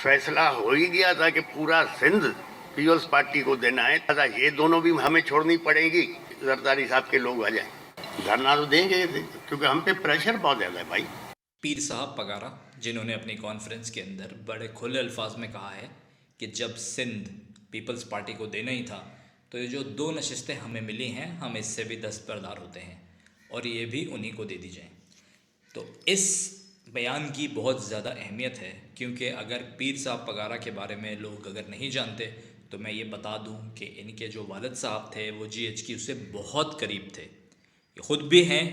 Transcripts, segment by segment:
फैसला हो ही गया था कि पूरा सिंध पीपल्स पार्टी को देना है। दादा ये दोनों भी हमें छोड़नी पड़ेगी, जरदारी साहब के लोग आ जाए, धरना तो देंगे क्योंकि हम पे प्रेशर बहुत ज़्यादा है भाई। पीर साहब पगारा जिन्होंने अपनी कॉन्फ्रेंस के अंदर बड़े खुले अल्फाज में कहा है कि जब सिंध पीपल्स पार्टी को देना ही था तो ये जो 2 नशिस्तें हमें मिली हैं हम इससे भी दस्तबरदार होते हैं और ये भी उन्हीं को दे दी जाएं। तो इस बयान की बहुत ज़्यादा अहमियत है, क्योंकि अगर पीर साहब पगारा के बारे में लोग अगर नहीं जानते तो मैं ये बता दूं कि इनके जो वालिद साहब थे वो GHQ से बहुत करीब थे, ये ख़ुद भी हैं।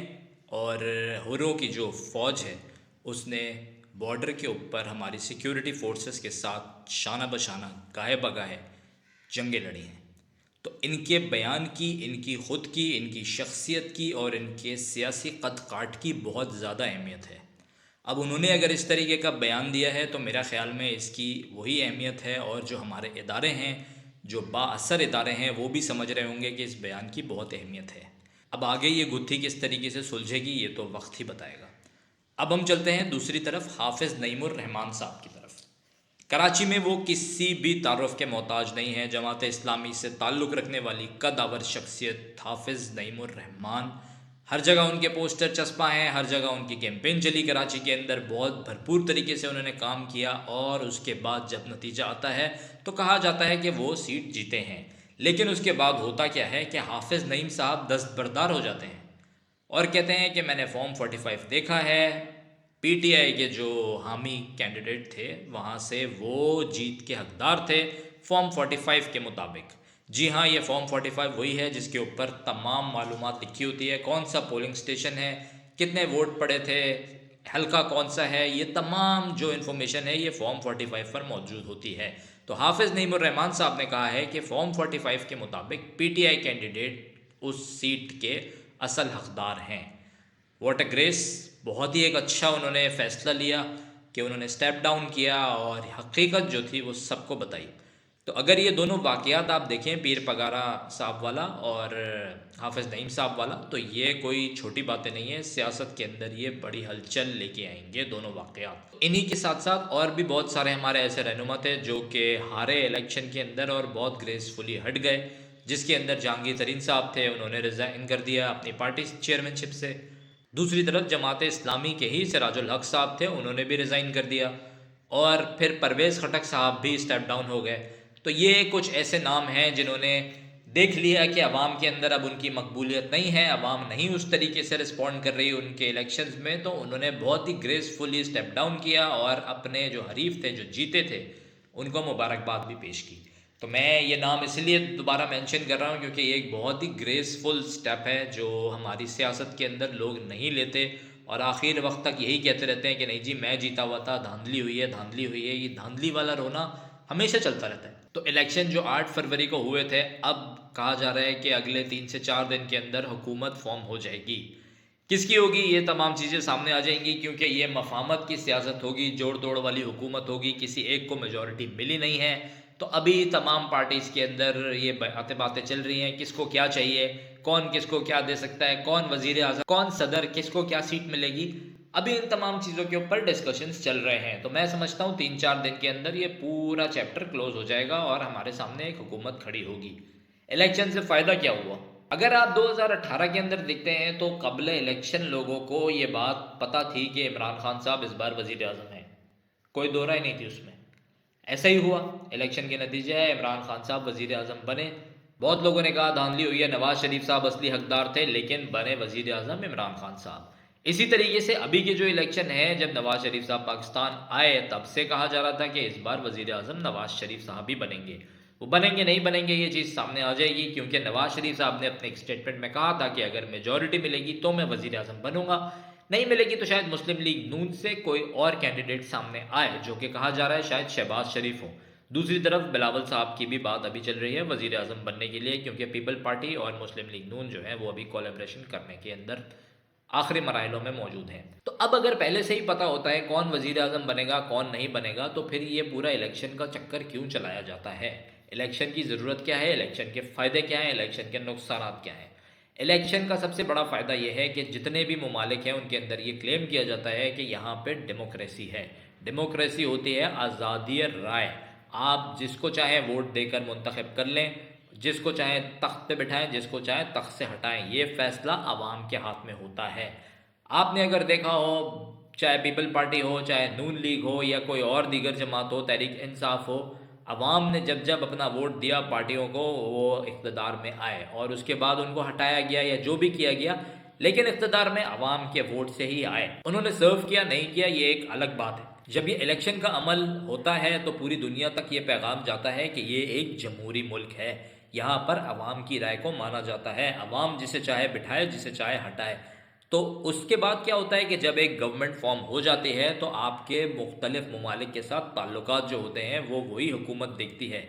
और हुर्रों की जो फ़ौज है उसने बॉर्डर के ऊपर हमारी सिक्योरिटी फोर्सेस के साथ शाना बशाना गाहे बगाहे जंगें लड़ी हैं। तो इनके बयान की, इनकी ख़ुद की, इनकी शख्सियत की और इनके सियासी कद काट की बहुत ज़्यादा अहमियत है। अब उन्होंने अगर इस तरीके का बयान दिया है तो मेरा ख़्याल में इसकी वही अहमियत है, और जो हमारे इदारे हैं, जो बाअसर इदारे हैं, वो भी समझ रहे होंगे कि इस बयान की बहुत अहमियत है। अब आगे ये गुत्थी किस तरीके से सुलझेगी ये तो वक्त ही बताएगा। अब हम चलते हैं दूसरी तरफ, हाफिज़ नईमुर रहमान साहब की तरफ। कराची में वो किसी भी तारुफ के मोहताज नहीं है। जमात इस्लामी से ताल्लुक़ रखने वाली कदावर शख्सियत हाफिज़ नईमुर रहमान, हर जगह उनके पोस्टर चस्पा हैं, हर जगह उनकी कैंपेन चली कराची के अंदर, बहुत भरपूर तरीके से उन्होंने काम किया और उसके बाद जब नतीजा आता है तो कहा जाता है कि वो सीट जीते हैं। लेकिन उसके बाद होता क्या है कि हाफिज़ नईम साहब दस्तबरदार हो जाते हैं और कहते हैं कि मैंने फॉर्म 45 देखा है, PTI के जो हामी कैंडिडेट थे वहाँ से वो जीत के हकदार थे फॉर्म 45 के मुताबिक। जी हाँ, ये फॉर्म 45 वही है जिसके ऊपर तमाम मालूमात लिखी होती है, कौन सा पोलिंग स्टेशन है, कितने वोट पड़े थे, हल्का कौन सा है, ये तमाम जो इन्फॉर्मेशन है ये फॉर्म 45 पर मौजूद होती है। तो हाफिज़ नईमुर रहमान साहब ने कहा है कि फॉर्म 45 के मुताबिक PTI कैंडिडेट उस सीट के असल हकदार हैं। वॉट अ ग्रेस, बहुत ही एक अच्छा उन्होंने फ़ैसला लिया कि उन्होंने स्टेप डाउन किया और हकीकत जो थी वो सबको बताई। तो अगर ये दोनों वाक़यात आप देखें, पीर पगारा साहब वाला और हाफिज़ नईम साहब वाला, तो ये कोई छोटी बातें नहीं है, सियासत के अंदर ये बड़ी हलचल लेके आएंगे दोनों वाक़यात। इन्हीं के साथ साथ और भी बहुत सारे हमारे ऐसे रहनुमा थे जो कि हारे इलेक्शन के अंदर और बहुत ग्रेसफुली हट गए, जिसके अंदर जहांगीर तरीन साहब थे, उन्होंने रिज़ाइन कर दिया अपनी पार्टी चेयरमैनशिप से। दूसरी तरफ जमात इस्लामी के ही सिराजुल हक साहब थे, उन्होंने भी रिज़ाइन कर दिया, और फिर परवेज़ खटक साहब भी स्टेप डाउन हो गए। तो ये कुछ ऐसे नाम हैं जिन्होंने देख लिया कि अवाम के अंदर अब उनकी मकबूलियत नहीं है, अवाम नहीं उस तरीके से रिस्पॉन्ड कर रही उनके इलेक्शंस में, तो उन्होंने बहुत ही ग्रेसफुली स्टेप डाउन किया और अपने जो हरीफ थे, जो जीते थे, उनको मुबारकबाद भी पेश की। तो मैं ये नाम इसलिए दोबारा मेंशन कर रहा हूँ क्योंकि ये एक बहुत ही ग्रेसफुल स्टेप है जो हमारी सियासत के अंदर लोग नहीं लेते और आखिर वक्त तक यही कहते रहते हैं कि नहीं जी मैं जीता हुआ था, धांधली हुई है, धांधली हुई है। ये धांधली वाला रोना हमेशा चलता रहता है। तो इलेक्शन जो 8 फरवरी को हुए थे, अब कहा जा रहा है कि अगले 3 से 4 दिन के अंदर हुकूमत फॉर्म हो जाएगी। किसकी होगी ये तमाम चीज़ें सामने आ जाएंगी, क्योंकि ये मफामत की सियासत होगी, जोड़ तोड़ वाली हुकूमत होगी, किसी एक को मेजॉरिटी मिली नहीं है। तो अभी तमाम पार्टीज़ के अंदर ये बातें चल रही हैं, किसको क्या चाहिए, कौन किसको क्या दे सकता है, कौन वज़ीर आज़म, कौन सदर, किसको क्या सीट मिलेगी। अभी इन तमाम चीज़ों के ऊपर डिस्कशंस चल रहे हैं। तो मैं समझता हूँ 3-4 दिन के अंदर ये पूरा चैप्टर क्लोज हो जाएगा और हमारे सामने एक हुकूमत खड़ी होगी। इलेक्शन से फ़ायदा क्या हुआ? अगर आप 2018 के अंदर देखते हैं तो कबल इलेक्शन लोगों को ये बात पता थी कि इमरान खान साहब इस बार वज़ीर आज़म हैं, कोई दो राय नहीं थी उसमें। ऐसा ही हुआ, इलेक्शन के नतीजे है, इमरान खान साहब वज़ीर आज़म बने। बहुत लोगों ने कहा धांधली हुई है, नवाज शरीफ साहब असली हकदार थे, लेकिन बने वज़ीर आज़म इमरान खान साहब। इसी तरीके से अभी के जो इलेक्शन है, जब नवाज शरीफ साहब पाकिस्तान आए तब से कहा जा रहा था कि इस बार वज़ीर आज़म नवाज शरीफ साहब ही बनेंगे। वो बनेंगे नहीं बनेंगे ये चीज़ सामने आ जाएगी, क्योंकि नवाज शरीफ साहब ने अपने एक स्टेटमेंट में कहा था कि अगर मेजॉरिटी मिलेगी तो मैं वज़ीर आज़म बनूंगा, नहीं मिलेगी तो शायद मुस्लिम लीग नून से कोई और कैंडिडेट सामने आए, जो कि कहा जा रहा है शायद शहबाज शरीफ हो। दूसरी तरफ बिलावल साहब की भी बात अभी चल रही है वज़ीर आज़म बनने के लिए, क्योंकि पीपल पार्टी और मुस्लिम लीग नून जो है वो अभी कोलैबोरेशन करने के अंदर आखिरी मराहलों में मौजूद हैं। तो अब अगर पहले से ही पता होता है कौन वज़ीर आज़म बनेगा कौन नहीं बनेगा, तो फिर ये पूरा इलेक्शन का चक्कर क्यों चलाया जाता है? इलेक्शन की ज़रूरत क्या है, इलेक्शन के फ़ायदे क्या हैं, इलेक्शन के नुकसानात क्या हैं? इलेक्शन का सबसे बड़ा फ़ायदा यह है कि जितने भी ममालिक हैं उनके अंदर ये क्लेम किया जाता है कि यहाँ पे डेमोक्रेसी है। डेमोक्रेसी होती है आज़ादी राय। आप जिसको चाहे वोट देकर मुंतखब कर लें, जिसको चाहे तख्त पे बिठाएं, जिसको चाहे तख्त से हटाएं, ये फैसला आवाम के हाथ में होता है। आपने अगर देखा हो, चाहे पीपल पार्टी हो, चाहे नून लीग हो या कोई और दीगर जमात हो, तहरीक इंसाफ हो, अवाम ने जब जब अपना वोट दिया पार्टियों को, वो इक़्तिदार में आए और उसके बाद उनको हटाया गया या जो भी किया गया, लेकिन इक़्तिदार में अवाम के वोट से ही आए। उन्होंने सर्व किया नहीं किया ये एक अलग बात है। जब ये इलेक्शन का अमल होता है तो पूरी दुनिया तक ये पैगाम जाता है कि ये एक जमहूरी मुल्क है, यहाँ पर अवाम की राय को माना जाता है, अवाम जिसे चाहे बिठाए, जिसे चाहे हटाए। तो उसके बाद क्या होता है कि जब एक गवर्नमेंट फॉर्म हो जाती है तो आपके मुख्तलिफ ममालिक के साथ ताल्लुकात जो होते हैं वो वही हुकूमत देखती है।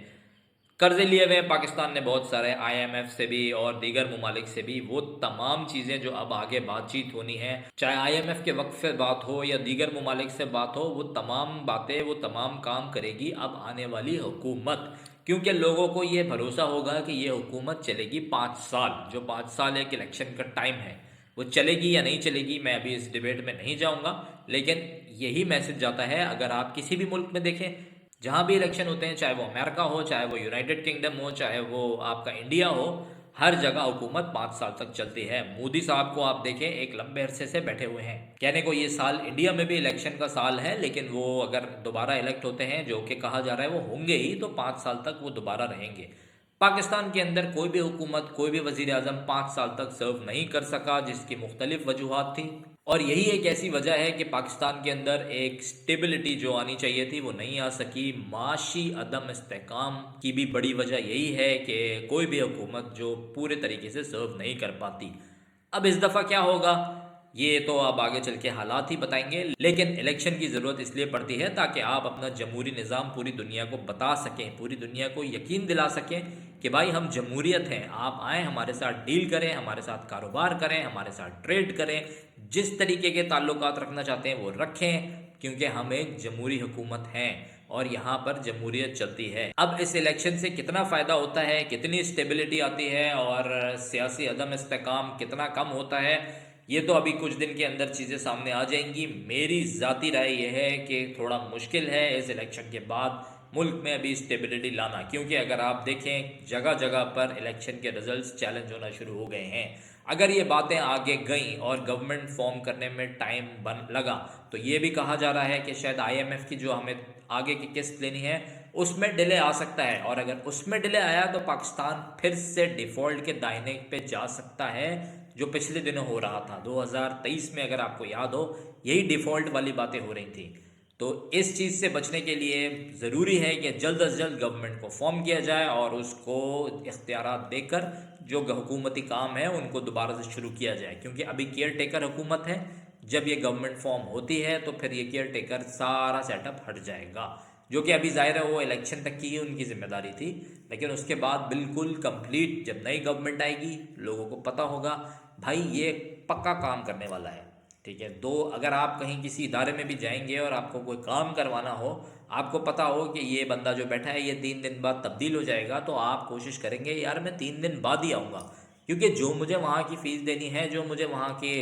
कर्जे लिए हुए हैं पाकिस्तान ने बहुत सारे, IMF से भी और दीगर ममालिक से भी। वो तमाम चीज़ें जो अब आगे बातचीत होनी है, चाहे IMF के वक्त से बात हो या दीगर ममालिक से बात हो, वो तमाम बातें, वो तमाम काम करेगी अब आने वाली हुकूमत। क्योंकि लोगों को ये भरोसा होगा कि ये हुकूमत चलेगी 5 साल, जो 5 साल एक इलेक्शन का टाइम है, वो चलेगी या नहीं चलेगी मैं अभी इस डिबेट में नहीं जाऊंगा, लेकिन यही मैसेज जाता है। अगर आप किसी भी मुल्क में देखें, जहाँ भी इलेक्शन होते हैं, चाहे वो अमेरिका हो, चाहे वो यूनाइटेड किंगडम हो, चाहे वो आपका इंडिया हो, हर जगह हुकूमत 5 साल तक चलती है। मोदी साहब को आप देखें, एक लंबे अरसे से बैठे हुए हैं। कहने को ये साल इंडिया में भी इलेक्शन का साल है, लेकिन वो अगर दोबारा इलेक्ट होते हैं, जो कि कहा जा रहा है वो होंगे ही, तो 5 साल तक वो दोबारा रहेंगे। पाकिस्तान के अंदर कोई भी हुकूमत, कोई भी वज़ीर आज़म 5 साल तक सर्व नहीं कर सका, जिसकी मुख्तलिफ वजूहात थी। और यही एक ऐसी वजह है कि पाकिस्तान के अंदर एक स्टेबिलिटी जो आनी चाहिए थी वो नहीं आ सकी। माशी अदम इस्तेकाम की भी बड़ी वजह यही है कि कोई भी हुकूमत जो पूरे तरीके से सर्व नहीं कर पाती। अब इस दफ़ा क्या होगा ये तो अब आगे चल के हालात ही बताएंगे, लेकिन इलेक्शन की ज़रूरत इसलिए पड़ती है ताकि आप अपना जमहूरी निज़ाम पूरी दुनिया को बता सकें, पूरी दुनिया को यकीन दिला सकें कि भाई हम जमहूरियत हैं, आप आएँ हमारे साथ डील करें, हमारे साथ कारोबार करें, हमारे साथ ट्रेड करें, जिस तरीके के ताल्लुकात रखना चाहते हैं वो रखें, क्योंकि हम एक जमहूरी हुकूमत हैं और यहाँ पर जमहूरियत चलती है। अब इस इलेक्शन से कितना फ़ायदा होता है, कितनी स्टेबिलिटी आती है और सियासी अदम इस्तेकाम कितना कम होता है, ये तो अभी कुछ दिन के अंदर चीज़ें सामने आ जाएंगी। मेरी ज़ाती राय यह है कि थोड़ा मुश्किल है इस इलेक्शन के बाद मुल्क में अभी स्टेबिलिटी लाना, क्योंकि अगर आप देखें जगह जगह पर इलेक्शन के रिजल्ट्स चैलेंज होना शुरू हो गए हैं। अगर ये बातें आगे गईं और गवर्नमेंट फॉर्म करने में टाइम लगा तो ये भी कहा जा रहा है कि शायद IMF की जो हमें आगे की किस्त लेनी है उसमें डिले आ सकता है, और अगर उसमें डिले आया तो पाकिस्तान फिर से डिफ़ॉल्ट के दायने पे जा सकता है, जो पिछले दिनों हो रहा था 2023 में। अगर आपको याद हो, यही डिफ़ॉल्ट वाली बातें हो रही थी। तो इस चीज़ से बचने के लिए ज़रूरी है कि जल्द अज जल्द गवर्नमेंट को फॉर्म किया जाए और उसको इख्तियारात देकर जो हुकूमती काम है उनको दोबारा से शुरू किया जाए, क्योंकि अभी केयर टेकर हुकूमत है। जब ये गवर्नमेंट फॉर्म होती है तो फिर ये केयर टेकर सारा सेटअप हट जाएगा, जो कि अभी ज़ाहिर है वो इलेक्शन तक की ही उनकी जिम्मेदारी थी, लेकिन उसके बाद बिल्कुल कंप्लीट जब नई गवर्नमेंट आएगी लोगों को पता होगा भाई ये पक्का काम करने वाला है। ठीक है, दो अगर आप कहीं किसी इदारे में भी जाएंगे और आपको कोई काम करवाना हो, आपको पता हो कि ये बंदा जो बैठा है ये 3 दिन बाद तब्दील हो जाएगा, तो आप कोशिश करेंगे यार मैं 3 दिन बाद ही आऊँगा, क्योंकि जो मुझे वहाँ की फ़ीस देनी है, जो मुझे वहाँ के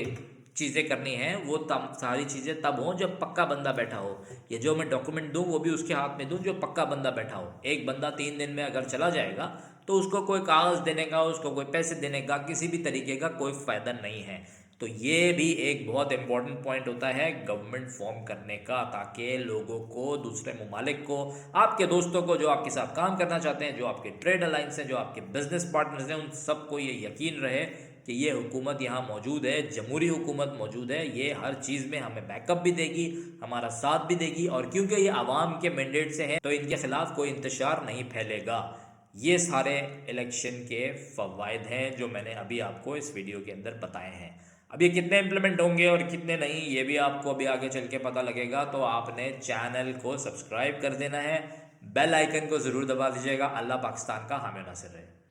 चीज़ें करनी हैं, वो तब सारी चीज़ें तब हों जब पक्का बंदा बैठा हो। ये जो मैं डॉक्यूमेंट दूँ वो भी उसके हाथ में दूँ जो पक्का बंदा बैठा हो। एक बंदा 3 दिन में अगर चला जाएगा तो उसको कोई कागज़ देने का, उसको कोई पैसे देने का, किसी भी तरीके का कोई फ़ायदा नहीं है। तो ये भी एक बहुत इंपॉर्टेंट पॉइंट होता है गवर्नमेंट फॉर्म करने का, ताकि लोगों को, दूसरे ममालिक को, आपके दोस्तों को जो आपके साथ काम करना चाहते हैं, जो आपके ट्रेड अलाइंस हैं, जो आपके बिजनेस पार्टनर्स हैं, उन सबको ये यकीन रहे कि ये हुकूमत यहाँ मौजूद है, जमहूरी हुकूमत मौजूद है, ये हर चीज़ में हमें बैकअप भी देगी, हमारा साथ भी देगी, और क्योंकि ये आवाम के मैंडेट से है तो इनके खिलाफ कोई इंतशार नहीं फैलेगा। ये सारे इलेक्शन के फ़वाइद हैं जो मैंने अभी आपको इस वीडियो के अंदर बताए हैं। अब ये कितने इम्प्लीमेंट होंगे और कितने नहीं, ये भी आपको अभी आगे चल के पता लगेगा। तो आपने चैनल को सब्सक्राइब कर देना है, बेल आइकन को ज़रूर दबा दीजिएगा। अल्लाह पाकिस्तान का हामी नासिर रहे।